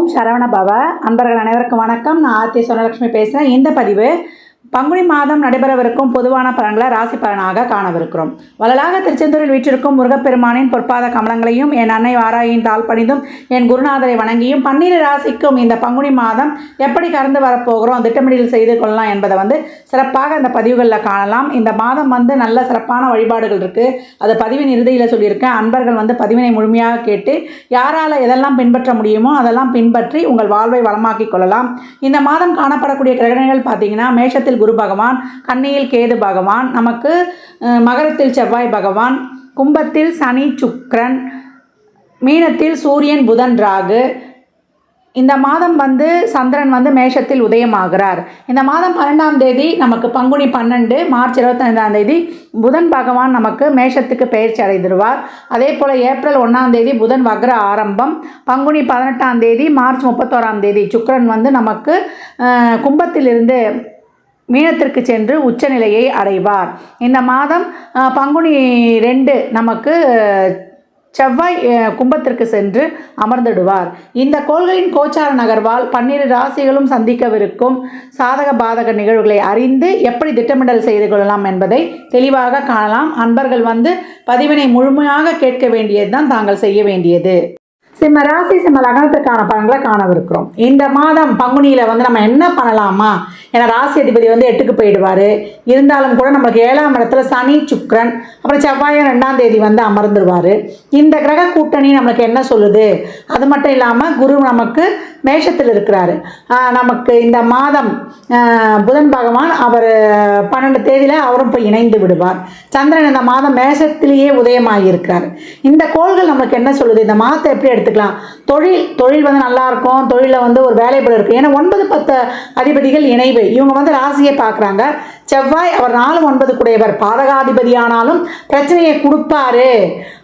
ஓம் சரவண பவ. அன்பர்கள் அனைவருக்கும் வணக்கம். நான் ஆர்த்தி சொர்ணலட்சுமி பேசுகிறேன். இந்த பதிவு பங்குனி மாதம் நடைபெறவிருக்கும் பொதுவான பலன்களை ராசி பலனாக காணவிருக்கிறோம். வள்ளலாக திருச்செந்தூரில் வீற்றிருக்கும் முருகப்பெருமானின் பொற்பாத கமலங்களையும் என் அன்னை வாராயின் தாழ் பணிந்தும் என் குருநாதரை வணங்கியும் 12 ராசிக்கும் இந்த பங்குனி மாதம் எப்படி கடந்து வரப்போகிறோம், திட்டமிடல் செய்து கொள்ளலாம் என்பதை சிறப்பாக இந்த பதிவுகளில் காணலாம். இந்த மாதம் நல்ல சிறப்பான வழிபாடுகள் இருக்குது. அது பதிவின் இறுதியில் சொல்லியிருக்கேன். அன்பர்கள் பதிவினை முழுமையாக கேட்டு யாரால் எதெல்லாம் பின்பற்ற முடியுமோ அதெல்லாம் பின்பற்றி உங்கள் வாழ்வை வளமாக்கி கொள்ளலாம். இந்த மாதம் காணப்படக்கூடிய கிரகணங்கள் பார்த்தீங்கன்னா, மேஷத்தில் குரு பகவான், கன்னியில் கேது பகவான், நமக்கு மகரத்தில் செவ்வாய் பகவான், கும்பத்தில் சனி சுக்கிரன், மீனத்தில் சூரியன் புதன் ராகு. இந்த மாதம் சந்திரன் மேஷத்தில் உதயமாகிறார். இந்த மாதம் 12ஆம் தேதி நமக்கு பங்குனி 12, மார்ச் 25ஆம் தேதி புதன் பகவான் நமக்கு மேஷத்துக்கு பெயர்ச்சி அடைந்துடுவார். அதே போல் ஏப்ரல் 1ஆம் தேதி புதன் வக்ர ஆரம்பம். பங்குனி 18ஆம் தேதி, மார்ச் 31ஆம் தேதி சுக்கிரன் நமக்கு கும்பத்திலிருந்து மீனத்திற்கு சென்று உச்சநிலையை அடைவார். இந்த மாதம் பங்குனி 2 நமக்கு செவ்வாய் கும்பத்திற்கு சென்று அமர்ந்திடுவார். இந்த கோள்களின் கோச்சார நகர்வால் 12 ராசிகளும் சந்திக்கவிருக்கும் சாதக பாதக நிகழ்வுகளை அறிந்து எப்படி திட்டமிடல் செய்து கொள்ளலாம் என்பதை தெளிவாக காணலாம். அன்பர்கள் பதிவினை முழுமையாக கேட்க வேண்டியதுதான் தாங்கள் செய்ய வேண்டியது. சிம்ம ராசி சிம்ம லக்னத்திற்கான பலன்களை காணவிருக்கிறோம். இந்த மாதம் பங்குனியில் நம்ம என்ன பண்ணலாமா? ஏன்னா ராசி அதிபதி 8க்கு போயிடுவார். இருந்தாலும் கூட நம்மளுக்கு 7ஆம் இடத்துல சனி சுக்கிரன், அப்புறம் செவ்வாய் 2ஆம் தேதி அமர்ந்துடுவார். இந்த கிரக கூட்டணி நம்மளுக்கு என்ன சொல்லுது? அது மட்டும் இல்லாமல் குரு நமக்கு மேஷத்தில் இருக்கிறாரு. நமக்கு இந்த மாதம் புதன் பகவான் அவர் 12 தேதியில் அவரும் போய் இணைந்து விடுவார். சந்திரன் இந்த மாதம் மேஷத்திலேயே உதயமாகி இருக்கிறார். இந்த கோள்கள் நம்மளுக்கு என்ன சொல்லுது? இந்த மாதத்தை எப்படி எடுத்துக்கலாம்? தொழில் நல்லா இருக்கும். தொழிலில் ஒரு வேலைப்பட இருக்குது. ஏன்னா 9, 10 அதிபதிகள் இணைவு. இவங்க ராசியை பார்க்குறாங்க. செவ்வாய் அவர் 4, 9 கூடையவர். பாதகாதிபதியானாலும் பிரச்சனையை கொடுப்பாரு.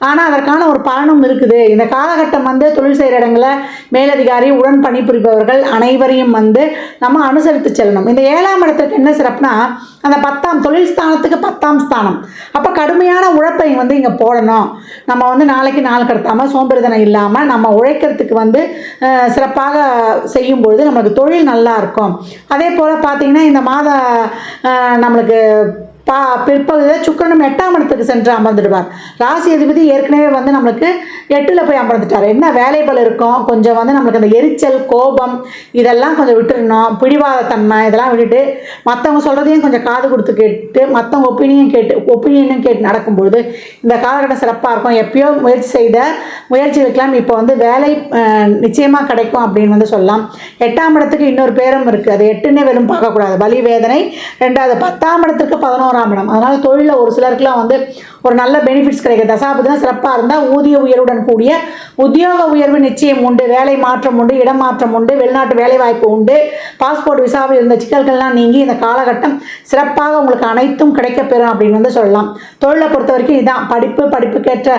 ஆனால் அதற்கான ஒரு பலனும் இருக்குது. இந்த காலகட்டம் தொழில் செய்கிற இடங்களில் மேலதிகாரி, உடன் பணிபுரிபவர்கள் அனைவரையும் நம்ம அனுசரித்து செல்லணும். இந்த 7ஆம் இடத்துக்கு என்ன சிறப்புனா, அந்த 10ஆம் தொழில் ஸ்தானத்துக்கு 10ஆம் ஸ்தானம். அப்போ கடுமையான உழைப்பை இங்கே போடணும். நம்ம நாளைக்கு நாள் கடத்தாமல் சோம்பேறித்தனம் இல்லாமல் நம்ம உழைக்கிறதுக்கு சிறப்பாக செய்யும் பொழுது நம்மளுக்கு தொழில் நல்லா இருக்கும். அதே போல் பார்த்தீங்கன்னா, இந்த மாத நம்மளுக்கு பிற்பகுதியில் சுக்கிரனும் 8ஆம் இடத்துக்கு சென்று அமர்ந்துடுவார். ராசி அதிபதி ஏற்கனவே நம்மளுக்கு 8ல் போய் அமர்ந்துட்டார். என்ன வேலைகள் இருக்கும், கொஞ்சம் நம்மளுக்கு அந்த எரிச்சல், கோபம் இதெல்லாம் கொஞ்சம் விட்டுடணும். பிடிவாத தன்மை இதெல்லாம் விட்டுட்டு மற்றவங்க சொல்கிறதையும் கொஞ்சம் காது கொடுத்து கேட்டு மற்றவங்க ஒப்பீனியனும் கேட்டு நடக்கும்பொழுது இந்த காலகட்டம் சிறப்பாக இருக்கும். எப்பயோ முயற்சி செய்த முயற்சிகளுக்கெல்லாம் இப்போ வேலை நிச்சயமாக கிடைக்கும் அப்படின்னு சொல்லலாம். 8ஆம் இடத்துக்கு இன்னொரு பேரும் இருக்குது. அது 8ன்னே வெறும் பார்க்கக்கூடாது. வலி வேதனை. 2வது 10ஆம் இடத்துக்கு 11ஆம் இடம். அதனால் தொழிலில் ஒரு சிலருக்குலாம் ஒரு நல்ல பெனிஃபிட்ஸ் கிடைக்கும். தசாபதினா சிறப்பாக இருந்தால் ஊதிய உயர்வுடன் கூடிய உத்தியோக உயர்வு நிச்சயம் உண்டு. வேலை மாற்றம் உண்டு, இடமாற்றம் உண்டு, வெளிநாட்டு வேலை வாய்ப்பு உண்டு. பாஸ்போர்ட் விசாவில் இருந்த சிக்கல்கள்லாம் நீங்கி இந்த காலகட்டம் சிறப்பாக உங்களுக்கு அனைத்தும் கிடைக்கப்பெறும் அப்படின்னு சொல்லலாம். தொழிலை பொறுத்த வரைக்கும் இதான். படிப்புக்கேற்ற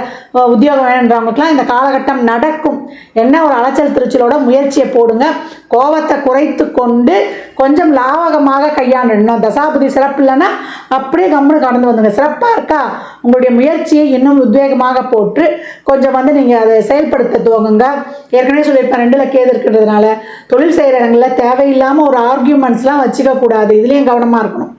உத்தியோகம் வேணுன்றவங்களுக்குலாம் இந்த காலகட்டம் நடக்கும். என்ன ஒரு அலைச்சல் திருச்சலோட முயற்சியை போடுங்க. கோபத்தை குறைத்து கொண்டு கொஞ்சம் லாவகமாக கையாண்டணும். தசாபதி சிறப்பு இல்லைன்னா அப்படியே கம்முன்னு கடந்து வந்துங்க. சிறப்பாக இருக்கா? உங்களுடைய முயற்சியை இன்னும் உத்வேகமாக போட்டு கொஞ்சம் நீங்கள் அதை செயல்படுத்த துவங்குங்க. ஏற்கனவே சொல்லியிருப்பேன், 2ல் கேது இருக்கிறதுனால தொழில் செய்கிற இடங்களில் தேவையில்லாமல் ஒரு ஆர்கியூமெண்ட்ஸ்லாம் வச்சுக்க கூடாது. இதுலேயும் கவனமாக இருக்கணும்.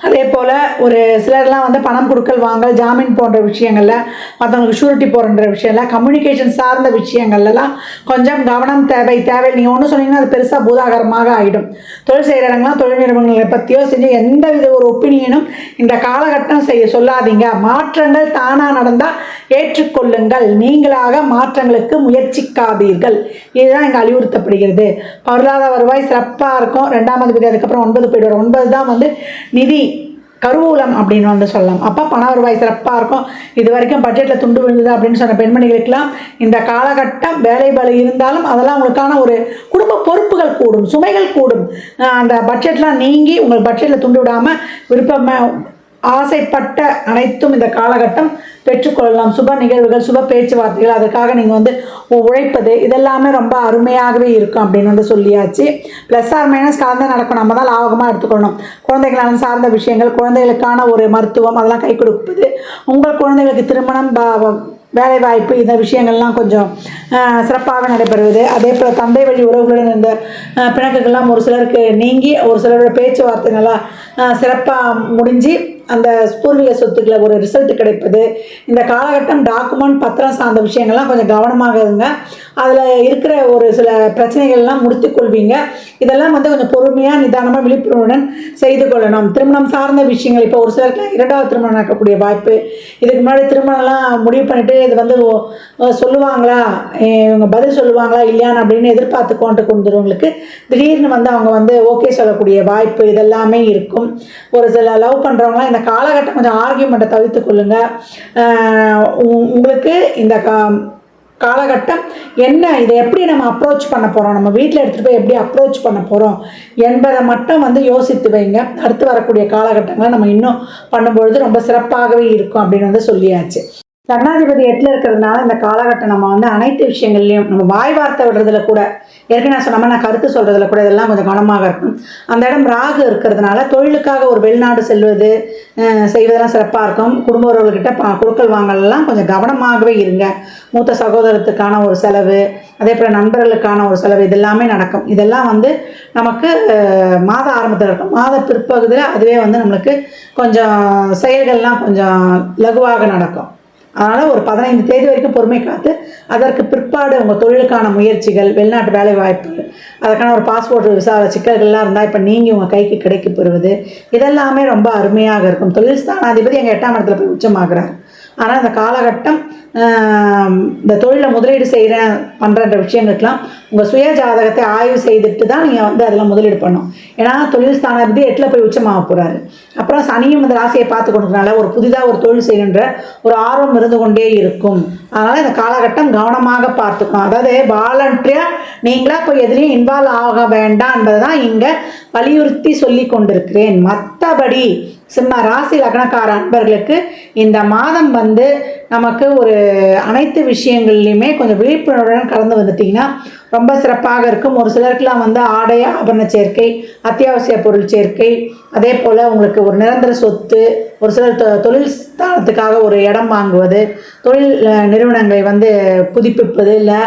அதே போல் ஒரு சிலர்லாம் பணம் கொடுக்கல் வாங்கல், ஜாமீன் போன்ற விஷயங்களில், மற்றவங்களுக்கு ஷூரிட்டி போன்ற விஷயம்ல, கம்யூனிகேஷன் சார்ந்த விஷயங்கள்லாம் கொஞ்சம் கவனம் தேவை. நீங்கள் ஒன்று சொன்னீங்கன்னா அது பெருசாக பூதாகரமாக ஆகிடும். தொழில் செய்கிற இடங்கள்லாம் தொழில் நிறுவனங்களை பற்றியோ செஞ்சு எந்த வித ஒரு ஒப்பீனியனும் இந்த காலகட்டம் சொல்லாதீங்க. மாற்றங்கள் தானாக நடந்தால் ஏற்றுக்கொள்ளுங்கள். நீங்களாக மாற்றங்களுக்கு முயற்சிக்காதீர்கள். இதுதான் இங்கே அறிவுறுத்தப்படுகிறது. பொருளாதார வருவாய் சிறப்பாக இருக்கும். 2ஆம் அதிபதி அதுக்கப்புறம் 9 போய்டுவார். 9 தான் நிதி கருவூலம் அப்படின்னு சொல்லலாம். அப்போ பண வருவாய் சிறப்பாக இருக்கும். இது வரைக்கும் பட்ஜெட்டில் துண்டு விழுந்தது அப்படின்னு சொன்ன பெண்மணிகளுக்கெல்லாம் இந்த காலகட்டம் வேலை பலு இருந்தாலும் அதெல்லாம் உங்களுக்கான ஒரு குடும்ப பொறுப்புகள் கூடும், சுமைகள் கூடும். அந்த பட்ஜெட்லாம் நீங்கி உங்கள் பட்ஜெட்டில் துண்டு விடாமல் விருப்பமாக ஆசைப்பட்ட அனைத்தும் இந்த காலகட்டம் பெற்றுக்கொள்ளலாம். சுப நிகழ்வுகள், சுப பேச்சுவார்த்தைகள், அதற்காக நீங்கள் உழைப்பது இதெல்லாமே ரொம்ப அருமையாகவே இருக்கும் அப்படின்னு சொல்லியாச்சு. ப்ளஸ் ஆர் மைனஸ் கலந்து நடக்கும். நம்ம தான் லாபகமாக எடுத்துக்கொள்ளணும். குழந்தைகளால் சார்ந்த விஷயங்கள், குழந்தைகளுக்கான ஒரு மருத்துவம் அதெல்லாம் கை கொடுப்பது, உங்கள் குழந்தைகளுக்கு திருமணம் வேலைவாய்ப்பு இந்த விஷயங்கள்லாம் கொஞ்சம் சிறப்பாக நடைபெறுவது. அதே போல் தந்தை வழி உறவுகளுடன் இந்த பிணக்குகள்லாம் ஒரு சிலருக்கு நீங்கி ஒரு சிலரோட பேச்சுவார்த்தை நல்லா சிறப்பாக முடிஞ்சு அந்த பூர்வீக சொத்துக்களை ஒரு ரிசல்ட் கிடைப்பது. இந்த காலகட்டம் டாக்குமெண்ட் பத்திரம் சார்ந்த விஷயங்கள்லாம் கொஞ்சம் கவனமாக இருங்க. அதில் இருக்கிற ஒரு சில பிரச்சனைகள்லாம் முடித்துக்கொள்வீங்க. இதெல்லாம் வந்து கொஞ்சம் பொறுமையாக நிதானமாக விழிப்புணர்வுடன் செய்து கொள்ளணும். திருமணம் சார்ந்த விஷயங்கள் இப்போ ஒரு சிலருக்குலாம் 2வது திருமணம் நடக்கக்கூடிய வாய்ப்பு. இதுக்கு முன்னாடி திருமணம்லாம் முடிவு பண்ணிவிட்டு இது வந்து சொல்லுவாங்களா, இவங்க பதில் சொல்லுவாங்களா இல்லையான்னு அப்படின்னு எதிர்பார்த்து கொண்டுருவங்களுக்கு திடீர்னு வந்து அவங்க வந்து ஓகே சொல்லக்கூடிய வாய்ப்பு இதெல்லாமே இருக்கும். ஒரு சில லவ் பண்ணுறவங்களாம் இந்த காலகட்டம் கொஞ்சம் ஆர்கியூமெண்ட்டை தவிர்த்து கொள்ளுங்க. உங்களுக்கு இந்த காலகட்டம் என்ன, இதை எப்படி நம்ம அப்ரோச் பண்ண போகிறோம், நம்ம வீட்டில் எடுத்துகிட்டு போய் எப்படி அப்ரோச் பண்ண போகிறோம் என்பதை மட்டும் வந்து யோசித்து வைங்க. அடுத்து வரக்கூடிய காலகட்டங்களை நம்ம இன்னும் பண்ணும்பொழுது ரொம்ப சிறப்பாகவே இருக்கும் அப்படின்னு வந்து சொல்லியாச்சு. லக்னாதிபதி 8ல் இருக்கிறதுனால இந்த காலகட்டம் நம்ம வந்து அனைத்து விஷயங்கள்லையும் நம்ம வாய் வார்த்தை விடுறதுல கூட, ஏற்கனவே நான் சொன்ன நான் கருத்து சொல்கிறதுல கூட இதெல்லாம் கொஞ்சம் கவனமாக இருக்கும். அந்த இடம் ராகு இருக்கிறதுனால தொழிலுக்காக ஒரு வெளிநாடு செய்வதெல்லாம் சிறப்பாக இருக்கும். குடும்ப உறவுகிட்ட கொடுக்கல் வாங்கலாம் கொஞ்சம் கவனமாகவே இருங்க. மூத்த சகோதரத்துக்கான ஒரு செலவு, அதே போல் நண்பர்களுக்கான ஒரு செலவு, இதெல்லாமே நடக்கும். இதெல்லாம் வந்து நமக்கு மாத ஆரம்பத்தில் இருக்கும். மாத பிற்பகுதியில் அதுவே வந்து நம்மளுக்கு கொஞ்சம் செயல்கள்லாம் கொஞ்சம் லகுவாக நடக்கும். அதனால் ஒரு 15 தேதி வரைக்கும் பொறுமை காத்து அதற்கு பிற்பாடு உங்கள் தொழிலுக்கான முயற்சிகள், வெளிநாட்டு வேலை வாய்ப்பு, அதுக்கான ஒரு பாஸ்போர்ட் விசா சிக்கல்கள்லாம் இருந்தால் இப்போ நீங்கள் உங்கள் கைக்கு கிடைக்க பெறுவது இதெல்லாமே ரொம்ப அருமையாக இருக்கும். தொழில் ஸ்தானாதிபதி எங்கள் 8ஆம் இடத்துல போய் உச்சமாகிறார். ஆனால் இந்த காலகட்டம் இந்த தொழிலை முதலீடு பண்ணுற விஷயங்களுக்கெல்லாம் உங்கள் சுய ஜாதகத்தை ஆய்வு செய்துட்டு தான் நீங்கள் வந்து அதெல்லாம் முதலீடு பண்ணணும். ஏன்னா தொழில் ஸ்தானாதிபதி 8ல் போய் உச்சமாக போகிறாரு. அப்புறம் சனியும் இந்த ராசியை பார்த்து கொடுக்கறதுனால ஒரு புதிதாக ஒரு தொழில் செய்யணுன்ற ஒரு ஆர்வம் இருந்து கொண்டே இருக்கும். அதனால் இந்த காலகட்டம் கவனமாக பார்த்துக்கணும். அதாவது வாலண்டரியாக நீங்களாக போய் எதுலேயும் இன்வால்வ் ஆக வேண்டாம் என்பதை தான் இங்கே வலியுறுத்தி சொல்லி கொண்டிருக்கிறேன். மற்றபடி சிம்ம ராசி லக்னக்கார அன்பர்களுக்கு இந்த மாதம் வந்து நமக்கு ஒரு அனைத்து விஷயங்கள்லையுமே கொஞ்சம் விழிப்புணர்வுடன் கடந்து வந்துட்டிங்கன்னா ரொம்ப சிறப்பாக இருக்கும். ஒரு சிலருக்குலாம் வந்து ஆடை ஆபரண சேர்க்கை, அத்தியாவசிய பொருள் சேர்க்கை, அதே போல் உங்களுக்கு ஒரு நிரந்தர சொத்து, ஒரு சிலர் தொழில் ஸ்தானத்துக்காக ஒரு இடம் வாங்குவது, தொழில் நிறுவனங்களை வந்து புதுப்பிப்பது, இல்லை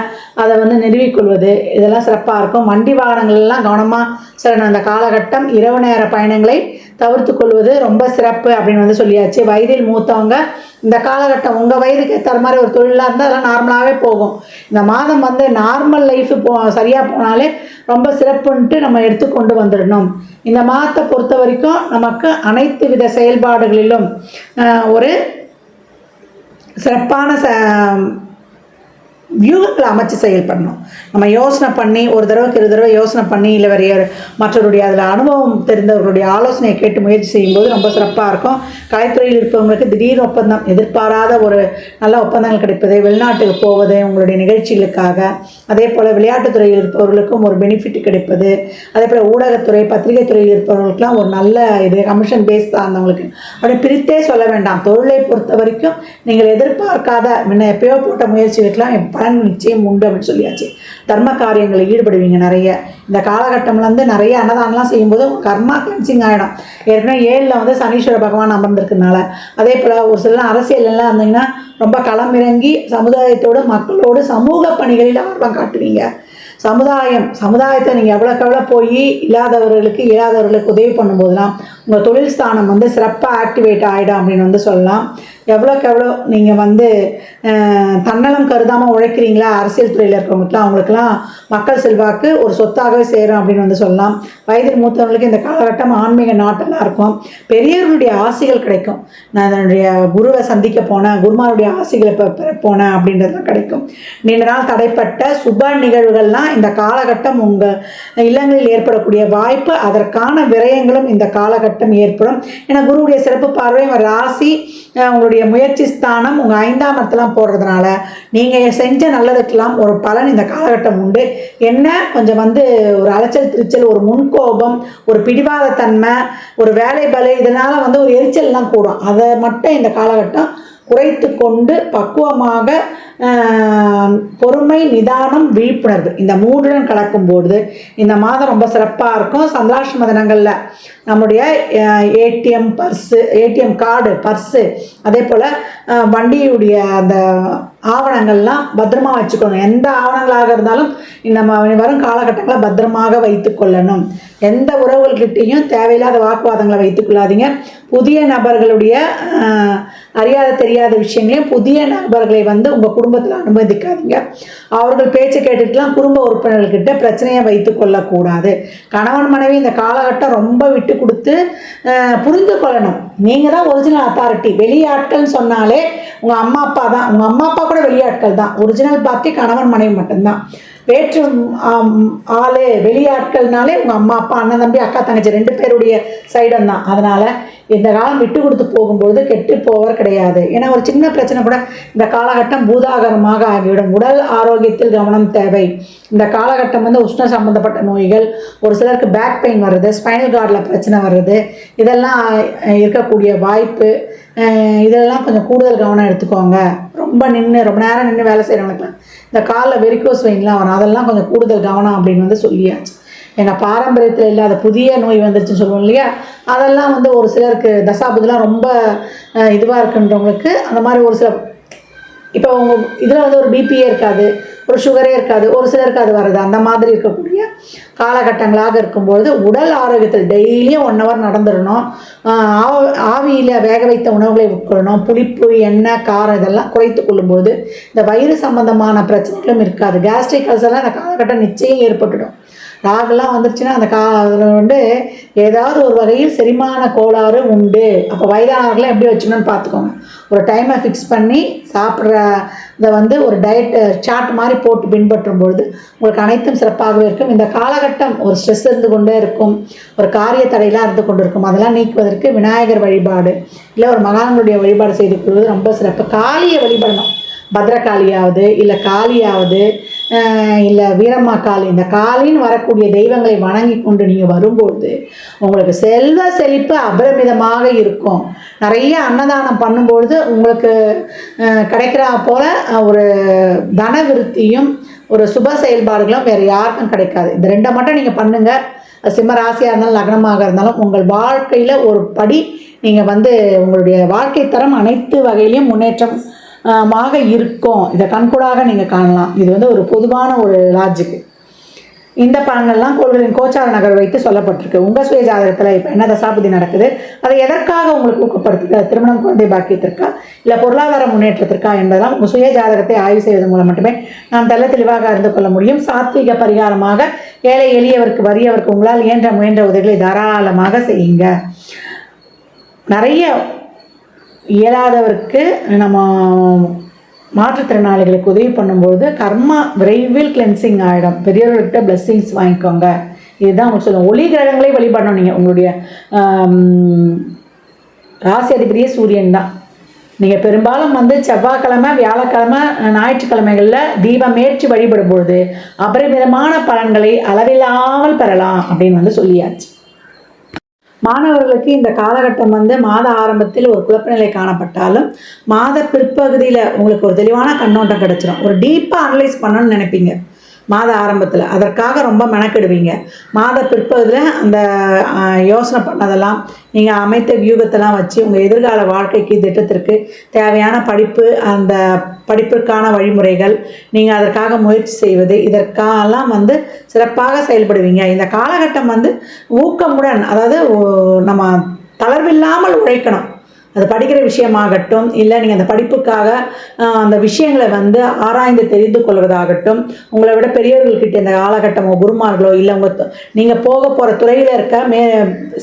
அதை வந்து நிறுவிக்கொள்வது, இதெல்லாம் சிறப்பாக இருக்கும். வண்டி வாகனங்கள்லாம் கவனமாக சில அந்த காலகட்டம் இரவு நேர பயணங்களை தவிர்த்து கொள்வது ரொம்ப சிறப்பு அப்படின்னு வந்து சொல்லியாச்சு. வயதில் மூத்தவங்க இந்த காலகட்டம் உங்கள் வயதுக்கு ஏற்ற மாதிரி ஒரு தொழிலாக இருந்தால் அதெல்லாம் நார்மலாகவே போகும். இந்த மாதம் வந்து நார்மல் லைஃபு சரியாக போனாலே ரொம்ப சிறப்புன்ட்டு நம்ம எடுத்துக்கொண்டு வந்துடணும். இந்த மாதத்தை பொறுத்த வரைக்கும் நமக்கு அனைத்து வித செயல்பாடுகளிலும் ஒரு சிறப்பான வியூகங்களை அமைச்சு செயல்படணும். நம்ம யோசனை பண்ணி ஒரு தடவைக்கு 2 தடவை யோசனை பண்ணி இல்லை வேறு மற்றவருடைய அதில் அனுபவம் தெரிந்தவர்களுடைய ஆலோசனையை கேட்டு முயற்சி செய்யும்போது ரொம்ப சிறப்பாக இருக்கும். கலைத்துறையில் இருப்பவங்களுக்கு திடீர் ஒப்பந்தம், எதிர்பாராத ஒரு நல்ல ஒப்பந்தங்கள் கிடைப்பது, வெளிநாட்டுக்கு போவது உங்களுடைய நிகழ்ச்சிகளுக்காக, அதே போல் விளையாட்டுத்துறையில் இருப்பவர்களுக்கும் ஒரு பெனிஃபிட் கிடைப்பது, அதே போல் ஊடகத்துறை பத்திரிகை துறையில் இருப்பவர்களுக்கெல்லாம் ஒரு நல்ல இது கமிஷன் பேஸ் இருந்தவங்களுக்கு அப்படி பிரித்தே சொல்ல வேண்டாம். தொழிலை பொறுத்த வரைக்கும் நீங்கள் எதிர்பார்க்காத முன்ன எப்பயோ போட்ட முயற்சிகளுக்கெல்லாம் பலன் நிச்சயம் உண்டு அப்படின்னு சொல்லியாச்சு. தர்ம காரியங்களில் ஈடுபடுவீங்க நிறைய. இந்த காலகட்டம்ல வந்து நிறைய அன்னதானம்லாம் செய்யும்போது கர்மா கிளென்சிங் ஆகிடும். ஏற்கனவே 7ல் வந்து சனீஸ்வர பகவான் அமர்ந்திருக்கிறதுனால, அதே போல் ஒரு சில அரசியல்லாம் இருந்தீங்கன்னா ரொம்ப களமிறங்கி சமுதாயத்தோடு மக்களோடு சமூக பணிகளில் ஆர்வம் காட்டுவீங்க. சமுதாயத்தை நீங்கள் எவ்வளோக்கு போய் இல்லாதவர்களுக்கு உதவி பண்ணும்போதுலாம் உங்கள் தொழில் ஸ்தானம் வந்து சிறப்பாக ஆக்டிவேட் ஆகிடும் அப்படின்னு வந்து சொல்லலாம். எவ்வளோக்கு நீங்கள் வந்து தன்னலம் கருதாமல் உழைக்கிறீங்களா அரசியல் துறையில் இருக்கிறவங்களுக்குலாம் அவங்களுக்குலாம் மக்கள் செல்வாக்கு ஒரு சொத்தாகவே சேரும் அப்படின்னு வந்து சொல்லலாம். வயதில் மூத்தவங்களுக்கு இந்த காலகட்டம் ஆன்மீக நாட்டெல்லாம் இருக்கும். பெரியவர்களுடைய ஆசைகள் கிடைக்கும். நான் என்னுடைய குருவை சந்திக்க போனேன், குருமாருடைய ஆசைகளை பெற போனேன் அப்படின்றதுலாம் கிடைக்கும். நீண்ட நாள் தடைப்பட்ட சுப நிகழ்வுகள்லாம் இந்த காலகட்டம் உங்கள் இல்லங்களில் ஏற்படக்கூடிய வாய்ப்பு, அதற்கான விரயங்களும் இந்த காலகட்டம் ஏற்படும். ஏன்னா குருவுடைய சிறப்பு பார்வை ராசி உங்களுடைய முயற்சி ஸ்தானம் உங்கள் 5ஆம் இடத்துலாம் போடுறதுனால நீங்கள் செஞ்ச நல்லதுக்கெல்லாம் ஒரு பலன் இந்த காலகட்டம் உண்டு. என்ன கொஞ்சம் வந்து ஒரு அலைச்சல் திருச்சல், ஒரு முன்கோபம், ஒரு பிடிவாதத்தன்மை, ஒரு வேலை பலு, இதனால் வந்து ஒரு எரிச்சல்லாம் கூடும். அதை மட்டும் இந்த காலகட்டம் குறைத்து கொண்டு பக்குவமாக பொறுமை, நிதானம், விழிப்புணர்வு இந்த மூன்றுடன் கலக்கும்போது இந்த மாதம் ரொம்ப சிறப்பாக இருக்கும். சந்திராஷ்டம தினங்களில் நம்முடைய ஏடிஎம் கார்டு, பர்ஸு, அதே போல் வண்டியுடைய அந்த ஆவணங்கள்லாம் பத்திரமா வச்சுக்கணும். எந்த ஆவணங்களாக இருந்தாலும் நம்ம வரும் காலகட்டங்களில் பத்திரமாக வைத்து கொள்ளணும். எந்த உறவுகள்கிட்டையும் தேவையில்லாத வாக்குவாதங்களை வைத்துக் கொள்ளாதீங்க. புதிய நபர்களுடைய அறியாத தெரியாத விஷயங்களையும் புதிய நபர்களை உங்கள் குடும்பத்தில் அனுமதிக்காதீங்க. அவர்கள் பேச்சு கேட்டுட்டுலாம் குடும்ப உறுப்பினர்கள்கிட்ட பிரச்சனையை வைத்து கொள்ளக்கூடாது. கணவன் மனைவி இந்த காலகட்டம் ரொம்ப விட்டு கொடுத்து புரிந்து கொள்ளணும். நீங்கள் தான் ஒரிஜினல் அத்தாரிட்டி. வெளியாட்கள்னு சொன்னாலே உங்கள் அம்மா அப்பா தான். உங்கள் அம்மா அப்பா கூட வெளியாட்கள் தான். ஒரிஜினல் பார்ட்டி கணவன் மனைவி மட்டும்தான். வேற்று ஆளு வெளியாட்கள்னாலே உங்கள் அம்மா அப்பா, அண்ணன் தம்பி, அக்கா தங்கச்சி 2 பேருடைய சைடம் தான். அதனால் இந்த காலம் விட்டு கொடுத்து போகும்பொழுது கெட்டு போவர் கிடையாது. ஏன்னா ஒரு சின்ன பிரச்சனை கூட இந்த காலகட்டம் பூதாகரமாக ஆகிவிடும். உடல் ஆரோக்கியத்தில் கவனம் தேவை. இந்த காலகட்டம் உஷ்ண சம்பந்தப்பட்ட நோய்கள், ஒரு சிலருக்கு பேக் பெயின் வர்றது, ஸ்பைனல் கார்டில் பிரச்சனை வர்றது, இதெல்லாம் இருக்கக்கூடிய வாய்ப்பு. இதெல்லாம் கொஞ்சம் கூடுதல் கவனம் எடுத்துக்கோங்க. ரொம்ப நேரம் நின்று வேலை செய்கிறவங்களுக்குலாம் இந்த காலில் வெரிகோஸ் வெயின்லாம் வரும். அதெல்லாம் கொஞ்சம் கூடுதல் கவனம் அப்படின்னு சொல்லியாச்சு. எங்கள் பாரம்பரியத்தில் இல்லாத புதிய நோய் வந்துருச்சுன்னு சொல்லுவோம் இல்லையா, அதெல்லாம் ஒரு சிலருக்கு தசாபுதெலாம் ரொம்ப இதுவாக இருக்குன்றவங்களுக்கு அந்த மாதிரி ஒரு சில இப்போ உங்கள் இதில் ஒரு பிபியே இருக்காது, ஒரு சுகரே இருக்காது, ஒரு சிலருக்கு அது வருது. அந்த மாதிரி இருக்கக்கூடிய காலகட்டங்களாக இருக்கும்பொழுது உடல் ஆரோக்கியத்தில் டெய்லியும் 1 hour நடந்துடணும். ஆவியில் வேக வைத்த உணவுகளை உட்கொள்ளணும். புளிப்பு, எண்ணெய், காரம் இதெல்லாம் குறைத்து கொள்ளும்போது இந்த வயிறு சம்பந்தமான பிரச்சனைகளும் இருக்காது. கேஸ்ட்ரிக் அல்சர்லாம் இந்த காலகட்டம் நிச்சயம் ஏற்பட்டுடும். ராகுலாம் வந்துருச்சுன்னா அந்த அதில் ஏதாவது ஒரு வகையில் செரிமான கோளாறு உண்டு. அப்போ வயதானவர்களாம் எப்படி வச்சுக்கணும்னு பார்த்துக்கோங்க. ஒரு டைமை ஃபிக்ஸ் பண்ணி சாப்பிட்ற இதை ஒரு டயட் சார்ட் மாதிரி போட்டு பின்பற்றும் பொழுது உங்களுக்கு அனைத்தும் சிறப்பாகவே இருக்கும். இந்த காலகட்டம் ஒரு ஸ்ட்ரெஸ் இருந்து கொண்டே இருக்கும், ஒரு காரிய தடையெல்லாம் இருந்து கொண்டு இருக்கும். அதெல்லாம் நீக்குவதற்கு விநாயகர் வழிபாடு இல்லை ஒரு மகான்களுடைய வழிபாடு செய்து கொள்வது ரொம்ப சிறப்பு. காளியை வழிபடணும். பத்ரகாளியாவது இல்லை காளியாவது இல்லை வீரம்மா காளி, இந்த காளின்னு வரக்கூடிய தெய்வங்களை வணங்கி கொண்டு நீங்கள் வரும்பொழுது உங்களுக்கு செல்வ செழிப்பு அபரிமிதமாக இருக்கும். நிறைய அன்னதானம் பண்ணும்பொழுது உங்களுக்கு கிடைக்கிறா போல ஒரு தன விருத்தியும் ஒரு சுப செயல்பாடுகளும் வேறு யாருக்கும் கிடைக்காது. இந்த 2 மட்டும் நீங்கள் பண்ணுங்கள். சிம்ம ராசியாக இருந்தாலும் லக்னமாக இருந்தாலும் உங்கள் வாழ்க்கையில் ஒரு படி நீங்கள் உங்களுடைய வாழ்க்கை தரம் அனைத்து வகையிலையும் முன்னேற்றம் இருக்கும். இதை கண்கூடாக நீங்கள் காணலாம். இது ஒரு பொதுவான ஒரு லாஜிக்கு. இந்த பலன்கள்லாம் கோள்களின் கோச்சார நகர் வைத்து சொல்லப்பட்டிருக்கு. உங்கள் சுய ஜாதகத்தில் இப்போ என்ன தசாபதி நடக்குது, அதை எதற்காக உங்களுக்கு ஊக்கப்படுத்துது, திருமணம், குழந்தை பாக்கியத்திற்கா இல்லை பொருளாதார முன்னேற்றத்திற்கா என்பதெல்லாம் உங்கள் சுய ஜாதகத்தை ஆய்வு செய்வதன் மூலம் மட்டுமே நாம் தெளிவாக அறிந்து கொள்ள முடியும். சாத்வீக பரிகாரமாக ஏழை எளியவருக்கு வறியவருக்கு உங்களால் முயன்ற உதவிகளை தாராளமாக செய்யுங்க. நிறைய இயலாதவருக்கு நம்ம மாற்றுத்திறனாளிகளுக்கு உதவி பண்ணும்போது கர்மா விரைவில் கிளென்சிங் ஆகிடும். பெரியவர்கிட்ட பிளெஸ்ஸிங்ஸ் வாங்கிக்கோங்க. இதுதான் உங்களுக்கு சொல்லுவோம். ஒளி கிரகங்களை வழிபடணும். நீங்கள் உங்களுடைய ராசி அதிபதியே சூரியன் தான். நீங்கள் பெரும்பாலும் செவ்வாய்க்கிழமை, வியாழக்கிழமை, ஞாயிற்றுக்கிழமைகளில் தீபமேற்றி வழிபடும் பொழுது அபரிமிதமான பலன்களை அளவில்லாமல் பெறலாம் அப்படின்னு சொல்லியாச்சு. மாணவர்களுக்கு இந்த காலகட்டம் மாத ஆரம்பத்தில் ஒரு குழப்பநிலை காணப்பட்டாலும் மாத பிற்பகுதியில் உங்களுக்கு ஒரு தெளிவான கண்ணோட்டம் கிடச்சிடும். ஒரு டீப்பாக அனலைஸ் பண்ணணும்னு நினைப்பீங்க மாத ஆரம்பத்தில், அதற்காக ரொம்ப மெனக்கெடுவீங்க. மாத பிற்பகுதியில் அந்த யோசனை பண்ணதெல்லாம் நீங்கள் அமைத்த வியூகத்தெல்லாம் வச்சு உங்கள் எதிர்கால வாழ்க்கைக்கு திட்டத்திற்கு தேவையான படிப்பு, அந்த படிப்பிற்கான வழிமுறைகள், நீங்கள் அதற்காக முயற்சி செய்வது, இதற்கெல்லாம் சிறப்பாக செயல்படுவீங்க. இந்த காலகட்டம் ஊக்கமுடன், அதாவது நம்ம தளர்வில்லாமல் உழைக்கணும். அது படிக்கிற விஷயமாகட்டும் இல்லை நீங்கள் அந்த படிப்புக்காக அந்த விஷயங்களை ஆராய்ந்து தெரிந்து கொள்வதாகட்டும், உங்களை விட பெரியவர்கள்கிட்ட இந்த காலகட்டமோ குருமார்களோ இல்லை நீங்கள் போக போகிற துறையில் இருக்க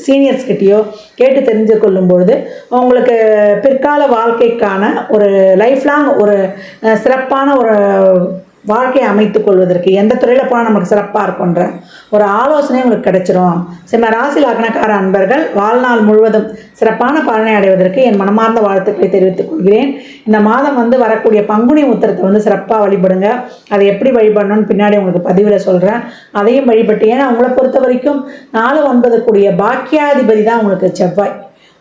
சீனியர்ஸ்கிட்டையோ கேட்டு தெரிஞ்சு கொள்ளும்பொழுது உங்களுக்கு பிற்கால வாழ்க்கைக்கான ஒரு லைஃப் லாங் ஒரு சிறப்பான ஒரு வாழ்க்கையை அமைத்துக் கொள்வதற்கு எந்த துறையில் போனால் நமக்கு சிறப்பாக இருக்குன்ற ஒரு ஆலோசனை உங்களுக்கு கிடைச்சிரும். சிம்ம ராசி லக்னக்கார அன்பர்கள் வாழ்நாள் முழுவதும் சிறப்பான பலனை அடைவதற்கு என் மனமார்ந்த வாழ்த்துக்களை தெரிவித்துக் கொள்கிறேன். இந்த மாதம் வரக்கூடிய பங்குனி உத்திரத்தை சிறப்பாக வழிபடுங்க. அதை எப்படி வழிபடணும்னு பின்னாடி உங்களுக்கு பதிவில் சொல்கிறேன். அதையும் வழிபட்டு, ஏன்னா உங்களை பொறுத்த வரைக்கும் 4, 9 கூடிய பாக்கியாதிபதி தான் உங்களுக்கு செவ்வாய்.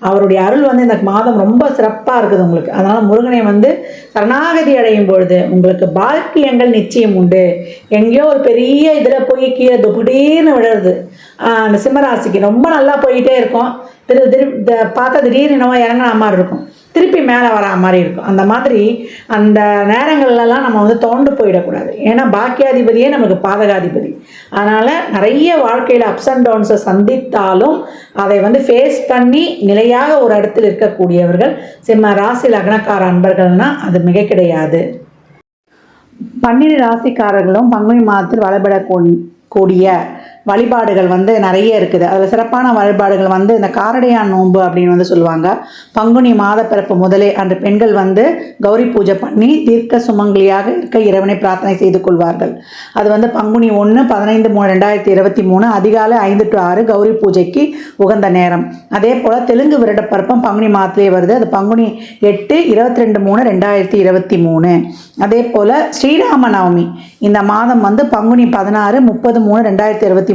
அவருடைய அருள் வந்து இந்த மாதம் ரொம்ப சிறப்பாக இருக்குது உங்களுக்கு. அதனால் முருகனை வந்து சரணாகதி அடையும் பொழுது உங்களுக்கு பாக்கியங்கள் நிச்சயம் உண்டு. எங்கேயோ ஒரு பெரிய இதில் போய் கீழே திடீர்னு விழுறது, அந்த சிம்மராசிக்கு ரொம்ப நல்லா போயிட்டே இருக்கும், பார்த்தா திடீர்னு என்னவோ இறங்கின மாதிரி இருக்கும், திருப்பி மேலே வரா மாதிரி இருக்கும். அந்த மாதிரி அந்த நேரங்கள்லாம் நம்ம வந்து தோண்டு போயிடக்கூடாது. ஏன்னா பாக்கியாதிபதியே நமக்கு பாதகாதிபதி. அதனால் நிறைய வாழ்க்கையில் அப்ஸ் அண்ட் டவுன்ஸை சந்தித்தாலும் அதை வந்து ஃபேஸ் பண்ணி நிலையாக ஒரு இடத்துல இருக்கக்கூடியவர்கள் சிம்ம ராசி லக்னக்கார அன்பர்கள்னால் அது மிக கிடையாது. 12 ராசிக்காரர்களும் பங்குனி மாதத்தில் வழிபடக்கூடிய வழிபாடுகள் வந்து நிறைய இருக்குது. அதில் சிறப்பான வழிபாடுகள் வந்து இந்த காரடையான் நோன்பு அப்படின்னு வந்து சொல்லுவாங்க. பங்குனி மாத பிறப்பு முதலே அன்று பெண்கள் வந்து கௌரி பூஜை பண்ணி தீர்க்க சுமங்கலியாக இருக்க இறைவனை பிரார்த்தனை செய்து கொள்வார்கள். அது வந்து பங்குனி 1 15/3/2023 அதிகாலை 5 to 6 கௌரி பூஜைக்கு உகந்த நேரம். அதே போல் தெலுங்கு வருடப்பருப்பம் பங்குனி மாதத்திலே வருது. அது பங்குனி 8 22/3/2023. அதே போல் ஸ்ரீராம நவமி இந்த மாதம் வந்து பங்குனி 16/30/3/2023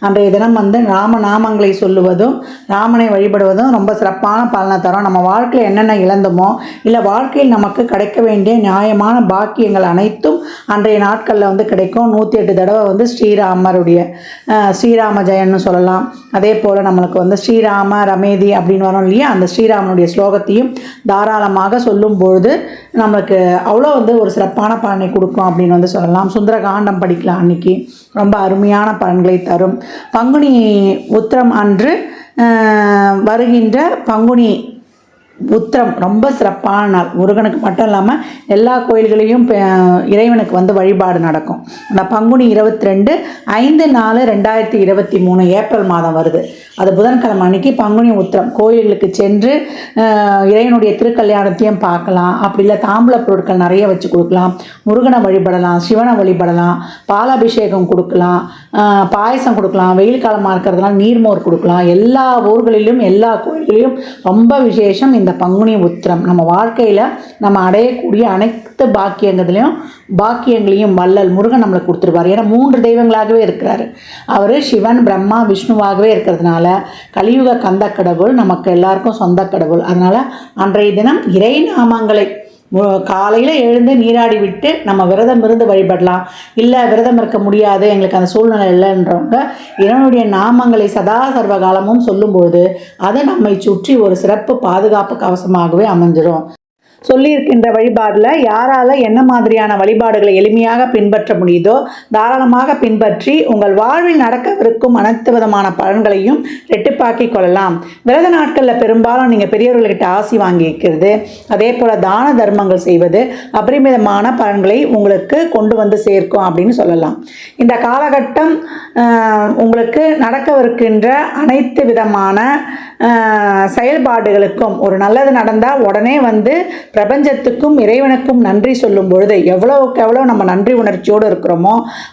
அன்றைய தினம் வந்து ராமநாமங்களை சொல்லுவதும் ராமனை வழிபடுவதும் ரொம்ப சிறப்பான பலனை தரும். நம்ம வாழ்க்கையில் என்னென்ன இழந்தோமோ இல்லை வாழ்க்கையில் நமக்கு கிடைக்க வேண்டிய நியாயமான பாக்கியங்கள் அனைத்தும் அன்றைய நாட்களில் வந்து கிடைக்கும். 108 தடவை வந்து ஸ்ரீராமருடைய ஸ்ரீராம ஜெயன்னு சொல்லலாம். அதே போல் நம்மளுக்கு வந்து ஸ்ரீராம ரமேதி அப்படின்னு வரும் இல்லையா, அந்த ஸ்ரீராமனுடைய ஸ்லோகத்தையும் தாராளமாக சொல்லும் பொழுது நம்மளுக்கு அவ்வளோ வந்து ஒரு சிறப்பான பலனை கொடுக்கும் அப்படின்னு வந்து சொல்லலாம். சுந்தரகாண்டம் படிக்கலாம், அன்னைக்கு ரொம்ப அருமையான பலன்களை தரும். பங்குனி உத்திரம் அன்று வருகின்ற பங்குனி உத்திரம் ரொம்ப சிறப்பான நாள். முருகனுக்கு மட்டும் இல்லாமல் எல்லா கோயில்களையும் இறைவனுக்கு வந்து வழிபாடு நடக்கும். அந்த பங்குனி 22/5/4/2023 ஏப்ரல் மாதம் வருது. அது புதன்கிழமை அன்னைக்கு பங்குனி உத்திரம். கோயில்களுக்கு சென்று இறைவனுடைய திருக்கல்யாணத்தையும் பார்க்கலாம். அப்படி இல்லை தாம்பூல பொருட்கள் நிறைய வச்சு கொடுக்கலாம், முருகனை வழிபடலாம், சிவனை வழிபடலாம், பாலாபிஷேகம் கொடுக்கலாம், பாயசம் கொடுக்கலாம், வெயில் காலமாக இருக்கிறதுனால நீர்மோர் கொடுக்கலாம். எல்லா ஊர்களிலும் எல்லா கோயில்களிலும் ரொம்ப விசேஷம் இந்த பங்குனி உத்திரம். நம்ம வாழ்க்கையில் நம்ம அடையக்கூடிய அனைத்து பாக்கியங்களையும் வள்ளல் முருகன் நம்மளுக்கு கொடுத்துருவார். ஏன்னா 3 தெய்வங்களாகவே இருக்கிறாரு. அவர் சிவன் பிரம்மா விஷ்ணுவாகவே இருக்கிறதுனால கலியுக கந்த கடவுள் நமக்கு எல்லாருக்கும் சொந்த கடவுள். அதனால் அன்றைய தினம் இறை நாமங்களை காலையில் எழுந்து நீராடி விட்டு நம்ம விரதம் இருந்து வழிபடலாம். இல்லை விரதம் இருக்க முடியாது, எங்களுக்கு அந்த சூழ்நிலை இல்லைன்றவங்க இறைவனுடைய நாமங்களை சதா சர்வ காலமும் சொல்லும்போது அது நம்மை சுற்றி ஒரு சிறப்பு பாதுகாப்பு கவசமாகவே அமைஞ்சிடும். சொல்லியிருக்கின்ற வழிபாடில் யாரால் என்ன மாதிரியான வழிபாடுகளை எளிமையாக பின்பற்ற முடியுதோ தாராளமாக பின்பற்றி உங்கள் வாழ்வில் நடக்கவிருக்கும் அனைத்து விதமான பலன்களையும் ரெட்டிப்பாக்கி கொள்ளலாம். விரத நாட்களில் பெரும்பாலும் நீங்கள் பெரியவர்கள்கிட்ட ஆசி வாங்கி வைக்கிறது, அதே போல் தான தர்மங்கள் செய்வது அபரிமிதமான பலன்களை உங்களுக்கு கொண்டு வந்து சேர்க்கும் அப்படின்னு சொல்லலாம். இந்த காலகட்டம் உங்களுக்கு நடக்கவிருக்கின்ற அனைத்து விதமான செயல்பாடுகளுக்கும் ஒரு நல்லது நடந்தால் உடனே வந்து பிரபஞ்சத்துக்கும் இறைவனுக்கும் நன்றி சொல்லும் பொழுது எவ்வளவுக்கு எவ்வளோ நம்ம நன்றி உணர்ச்சியோடு இருக்கிறோமோ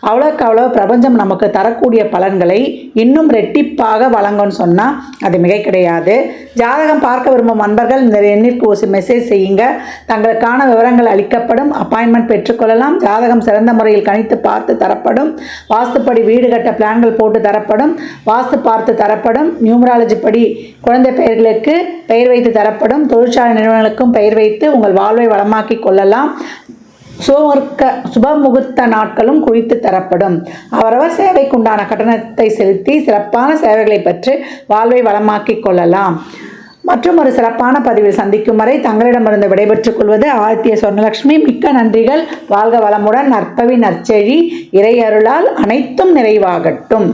அவ்வளோக்கு அவ்வளோ பிரபஞ்சம் நமக்கு தரக்கூடிய பலன்களை இன்னும் ரெட்டிப்பாக வழங்கும்னு சொன்னால் அது மிக கிடையாது. ஜாதகம் பார்க்க விரும்பும் நண்பர்கள் இந்த எண்ணிற்கு ஒரு மெசேஜ் செய்யுங்க. தங்களுக்கான விவரங்கள் அளிக்கப்படும். அப்பாயின்மெண்ட் பெற்றுக்கொள்ளலாம். ஜாதகம் சிறந்த முறையில் கணித்து பார்த்து தரப்படும். வாஸ்துப்படி வீடு கட்ட பிளான்கள் போட்டு தரப்படும். வாஸ்து பார்த்து தரப்படும். நியூமராலஜி படி குழந்தை பெயர்களுக்கு பெயர் வைத்து தரப்படும். தொழிற்சாலை நிறுவனங்களுக்கும் பெயர் வைத்து உங்கள் வாழ்வை வளமாக்கி கொள்ளலாம். சுப முகூர்த்த நாட்களும் குறித்து தரப்படும். அவரவர் சேவைக்குண்டான கட்டணத்தை செலுத்தி சிறப்பான சேவைகளை பெற்று வாழ்வை வளமாக்கி கொள்ளலாம். மற்றும் ஒரு சிறப்பான பதிவில் சந்திக்கும் வரை தங்களிடமிருந்து விடைபெற்றுக் கொள்வது ஆதித்ய சொர்ணலட்சுமி. மிக்க நன்றிகள். வாழ்க வளமுடன். நற்பவி நற்செழி இறை அருளால் அனைத்தும் நிறைவாகட்டும்.